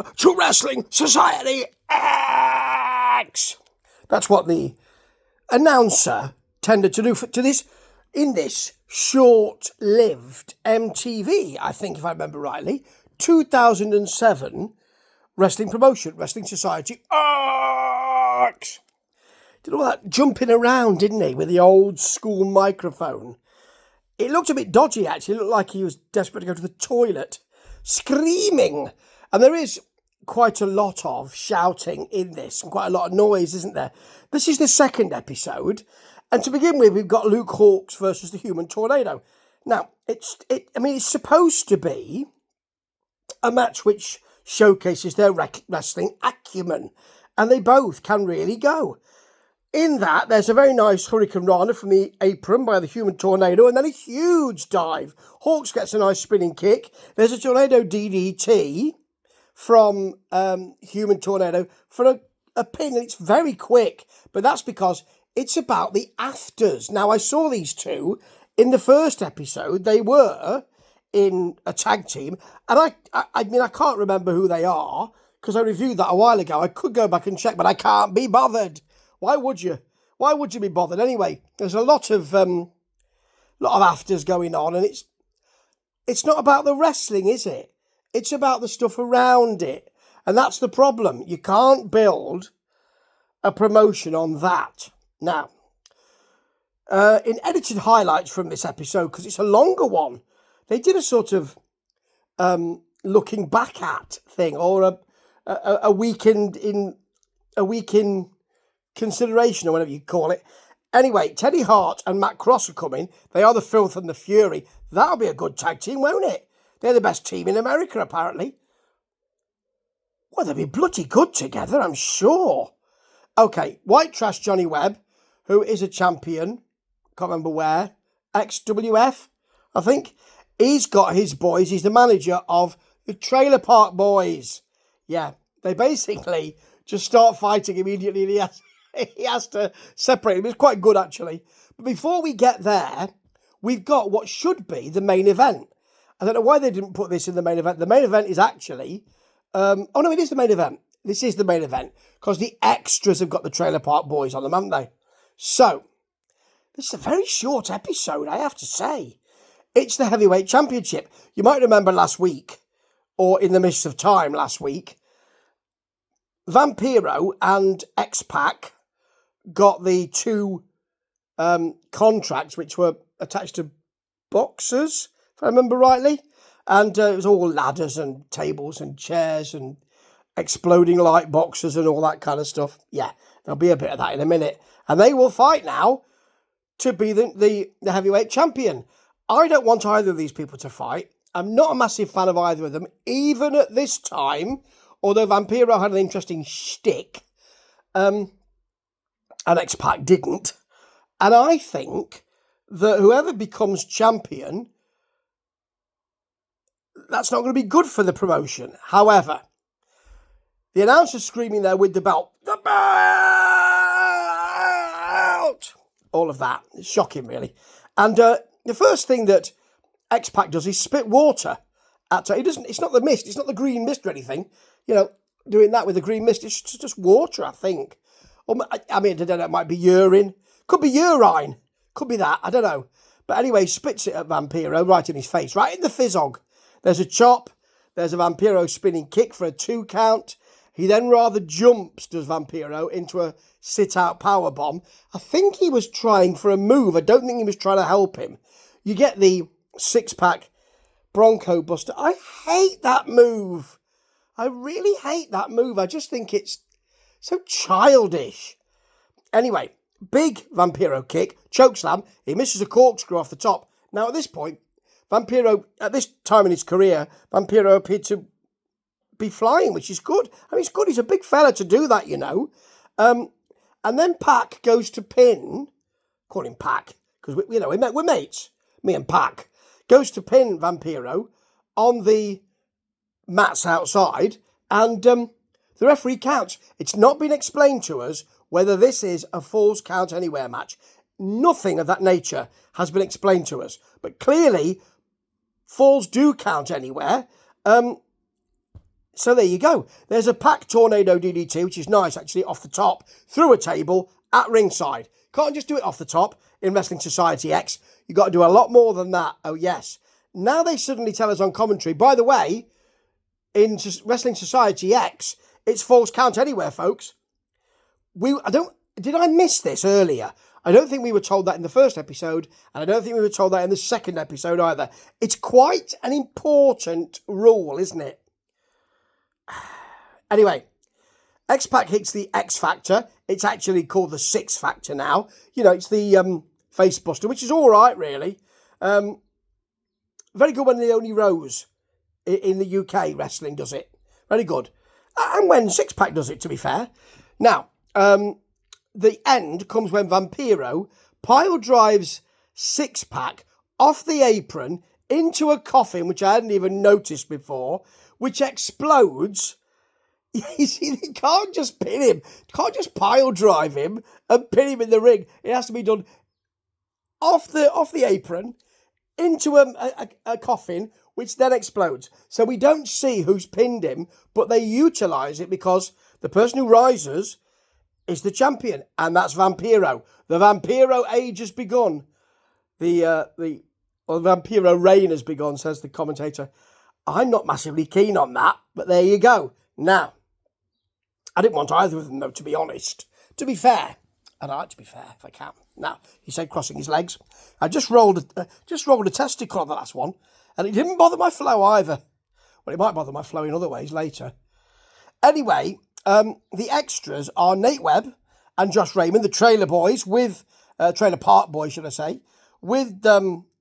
Welcome to Wrestling Society X. That's what the announcer tended to do in this short-lived MTV, I think, if I remember rightly, 2007 wrestling promotion, Wrestling Society X. Did all that jumping around, didn't he, with the old school microphone? It looked a bit dodgy, actually. It looked like he was desperate to go to the toilet, screaming. And there is quite a lot of shouting in this, and quite a lot of noise, isn't there? This is the second episode. And to begin with, we've got Luke Hawx versus the Human Tornado. Now, it's supposed to be a match which showcases their wrestling acumen. And they both can really go. In that, there's a very nice Hurricane Rana from the apron by the Human Tornado, and then a huge dive. Hawx gets a nice spinning kick. There's a Tornado DDT from Human Tornado for a pin, and it's very quick, but that's because it's about the afters. Now, I saw these two in the first episode. They were in a tag team, and I can't remember who they are, because I reviewed that a while ago. I could go back and check, but I can't be bothered. Why would you? Why would you be bothered? Anyway, there's a lot of afters going on, and it's not about the wrestling, is it? It's about the stuff around it. And that's the problem. You can't build a promotion on that. Now, in edited highlights from this episode, because it's a longer one, they did a sort of looking back at thing, or a weekend in consideration, or whatever you call it. Anyway, Teddy Hart and Matt Cross are coming. They are the Filth and the Fury. That'll be a good tag team, won't it? They're the best team in America, apparently. Well, they'll be bloody good together, I'm sure. Okay, White Trash Johnny Webb, who is a champion, can't remember where, XWF, I think. He's got his boys. He's the manager of the Trailer Park Boys. Yeah, they basically just start fighting immediately, and he has to separate them. It's quite good, actually. But before we get there, we've got what should be the main event. I don't know why they didn't put this in the main event. The main event is actually... it is the main event. This is the main event, because the extras have got the Trailer Park Boys on them, haven't they? So, this is a very short episode, I have to say. It's the Heavyweight Championship. You might remember last week, or in the midst of time last week, Vampiro and X-Pac got the two contracts which were attached to boxers, if I remember rightly. And it was all ladders and tables and chairs and exploding light boxes and all that kind of stuff. Yeah, there'll be a bit of that in a minute. And they will fight now to be the heavyweight champion. I don't want either of these people to fight. I'm not a massive fan of either of them, even at this time, although Vampiro had an interesting shtick, and X-Pac didn't. And I think that whoever becomes champion, that's not going to be good for the promotion. However, the announcer's screaming there with the belt. The belt! All of that. It's shocking, really. And the first thing that X-Pac does is spit water at her. It's not the mist. It's not the green mist or anything. You know, doing that with the green mist, it's just water, I think. Or, I don't know, it might be urine. Could be urine. Could be that. I don't know. But anyway, he spits it at Vampiro right in his face, right in the fizzog. There's a chop. There's a Vampiro spinning kick for a 2 count. He then rather jumps, does Vampiro, into a sit-out powerbomb. I think he was trying for a move. I don't think he was trying to help him. You get the six-pack Bronco Buster. I hate that move. I really hate that move. I just think it's so childish. Anyway, big Vampiro kick, chokeslam. He misses a corkscrew off the top. Now, at this point, Vampiro, at this time in his career, Vampiro appeared to be flying, which is good. I mean, it's good. He's a big fella to do that, you know. And then Pac goes to pin, call him Pac, because we're mates, me and Pac, goes to pin Vampiro on the mats outside, and the referee counts. It's not been explained to us whether this is a Falls Count Anywhere match. Nothing of that nature has been explained to us, but clearly falls do count anywhere. So there you go. There's a Pac Tornado DDT, which is nice, actually, off the top, through a table, at ringside. Can't just do it off the top in Wrestling Society X. You've got to do a lot more than that. Oh, yes. Now they suddenly tell us on commentary, by the way, in Wrestling Society X, it's Falls Count Anywhere, folks. Did I miss this earlier? I don't think we were told that in the first episode, and I don't think we were told that in the second episode either. It's quite an important rule, isn't it? Anyway, X-Pac hits the X Factor. It's actually called the Six Factor now. You know, it's the face buster, which is all right, really. Very good when Leonie Rose in the UK wrestling does it. Very good. And when Six-Pac does it, to be fair. Now, the end comes when Vampiro pile drives Six-Pac off the apron into a coffin, which I hadn't even noticed before, which explodes. You see, they can't just pin him. You can't just pile drive him and pin him in the ring. It has to be done off the apron into a coffin, which then explodes. So we don't see who's pinned him, but they utilise it because the person who rises is the champion, and that's Vampiro. The Vampiro age has begun. The Vampiro reign has begun, says the commentator. I'm not massively keen on that, but there you go. Now, I didn't want either of them, though, to be honest. To be fair, and I like to be fair if I can. Now, he said, crossing his legs. I just rolled a testicle on the last one, and it didn't bother my flow either. Well, it might bother my flow in other ways later. Anyway, the extras are Nate Webb and Josh Raymond, the Trailer Boys, with Trailer Park Boys, should I say, with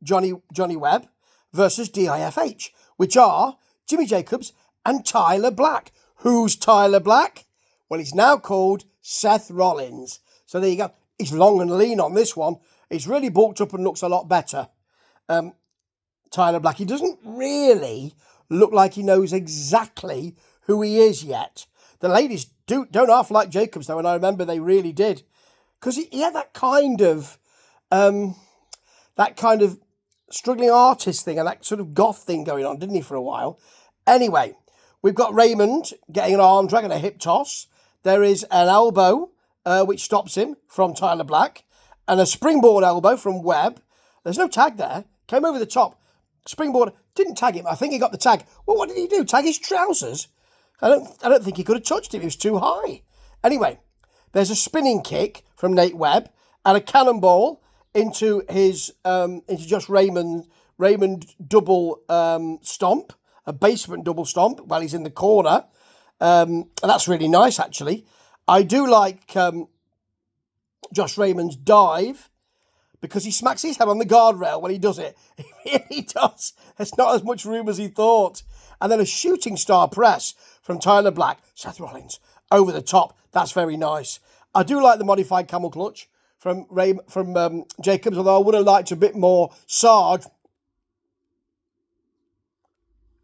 Johnny Webb versus DIFH, which are Jimmy Jacobs and Tyler Black. Who's Tyler Black? Well, he's now called Seth Rollins. So there you go. He's long and lean on this one. He's really bulked up and looks a lot better. Tyler Black. He doesn't really look like he knows exactly who he is yet. The ladies don't half like Jacobs, though, and I remember they really did. Because he had that kind of struggling artist thing and that sort of goth thing going on, didn't he, for a while? Anyway, we've got Raymond getting an arm drag and a hip toss. There is an elbow, which stops him from Tyler Black, and a springboard elbow from Webb. There's no tag there. Came over the top. Springboard didn't tag him. I think he got the tag. Well, what did he do? Tag his trousers? I don't think he could have touched him. He was too high. Anyway, there's a spinning kick from Nate Webb and a cannonball into Josh Raymond double stomp, a basement double stomp while he's in the corner. And that's really nice, actually. I do like Josh Raymond's dive because he smacks his head on the guardrail when he does it. He really does. There's not as much room as he thought. And then a shooting star press from Tyler Black, Seth Rollins, over the top. That's very nice. I do like the modified camel clutch from Jacobs, although I would have liked a bit more Sarge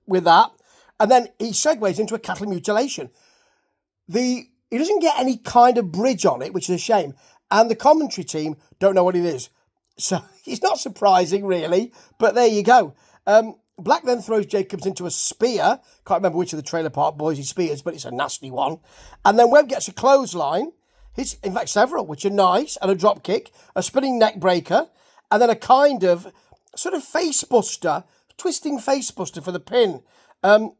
with that. And then he segues into a cattle mutilation. He doesn't get any kind of bridge on it, which is a shame. And the commentary team don't know what it is. So it's not surprising, really. But there you go. Black then throws Jacobs into a spear. Can't remember which of the Trailer Park Boys he spears, but it's a nasty one. And then Webb gets a clothesline. In fact, several, which are nice. And a drop kick, a spinning neck breaker, and then a kind of sort of face buster, twisting face buster for the pin. And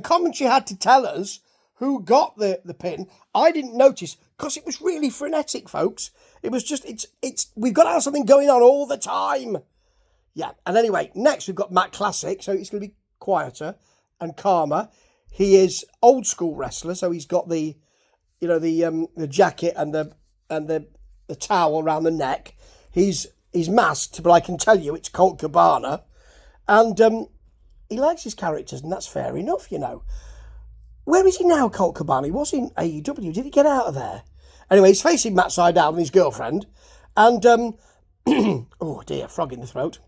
commentary had to tell us who got the pin. I didn't notice because it was really frenetic, folks. It was just, we've got to have something going on all the time. Yeah, and anyway, next we've got Matt Classic, so it's going to be quieter and calmer. He is old school wrestler, so he's got the jacket and the towel around the neck. He's masked, but I can tell you it's Colt Cabana, and he likes his characters, and that's fair enough, you know. Where is he now, Colt Cabana? He was in AEW. Did he get out of there? Anyway, he's facing Matt Sydal and his girlfriend, and oh dear, frog in the throat.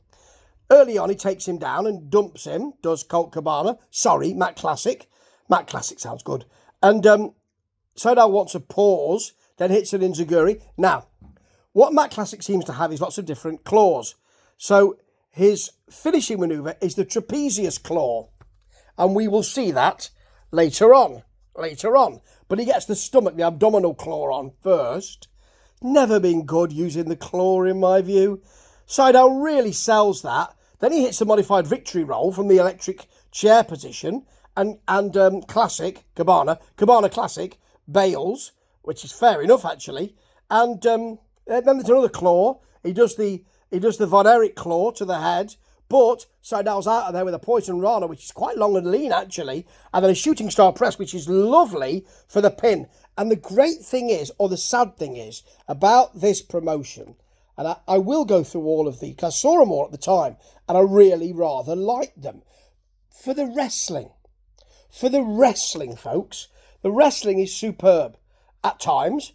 Early on, he takes him down and dumps him, does Colt Cabana. Sorry, Matt Classic. Matt Classic sounds good. And Sydal wants a pause, then hits an enziguri. Now, what Matt Classic seems to have is lots of different claws. So his finishing manoeuvre is the trapezius claw. and we will see that later on. But he gets the stomach, the abdominal claw on first. Never been good using the claw in my view. Seidel really sells that. Then he hits the modified victory roll from the electric chair position and classic, Cabana classic, bails, which is fair enough actually. And then there's another claw. He does the Von Erich claw to the head, but Seidel's out of there with a poison rana, which is quite long and lean actually, and then a shooting star press, which is lovely for the pin. And the great thing is, or the sad thing is, about this promotion, and I will go through all of these, because I saw them all at the time, and I really rather liked them. For the wrestling, folks, the wrestling is superb at times.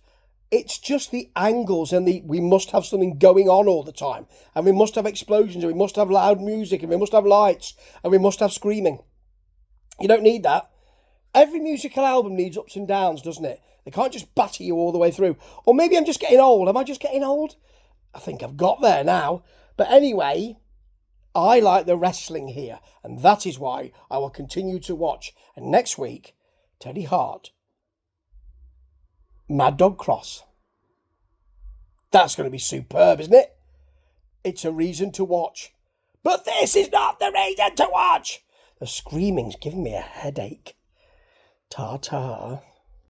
It's just the angles and we must have something going on all the time. And we must have explosions, and we must have loud music, and we must have lights, and we must have screaming. You don't need that. Every musical album needs ups and downs, doesn't it? They can't just batter you all the way through. Or maybe I'm just getting old. Am I just getting old? I think I've got there now. But anyway, I like the wrestling here. And that is why I will continue to watch. And next week, Teddy Hart, Mad Dog Cross. That's going to be superb, isn't it? It's a reason to watch. But this is not the reason to watch. The screaming's giving me a headache. Ta-ta.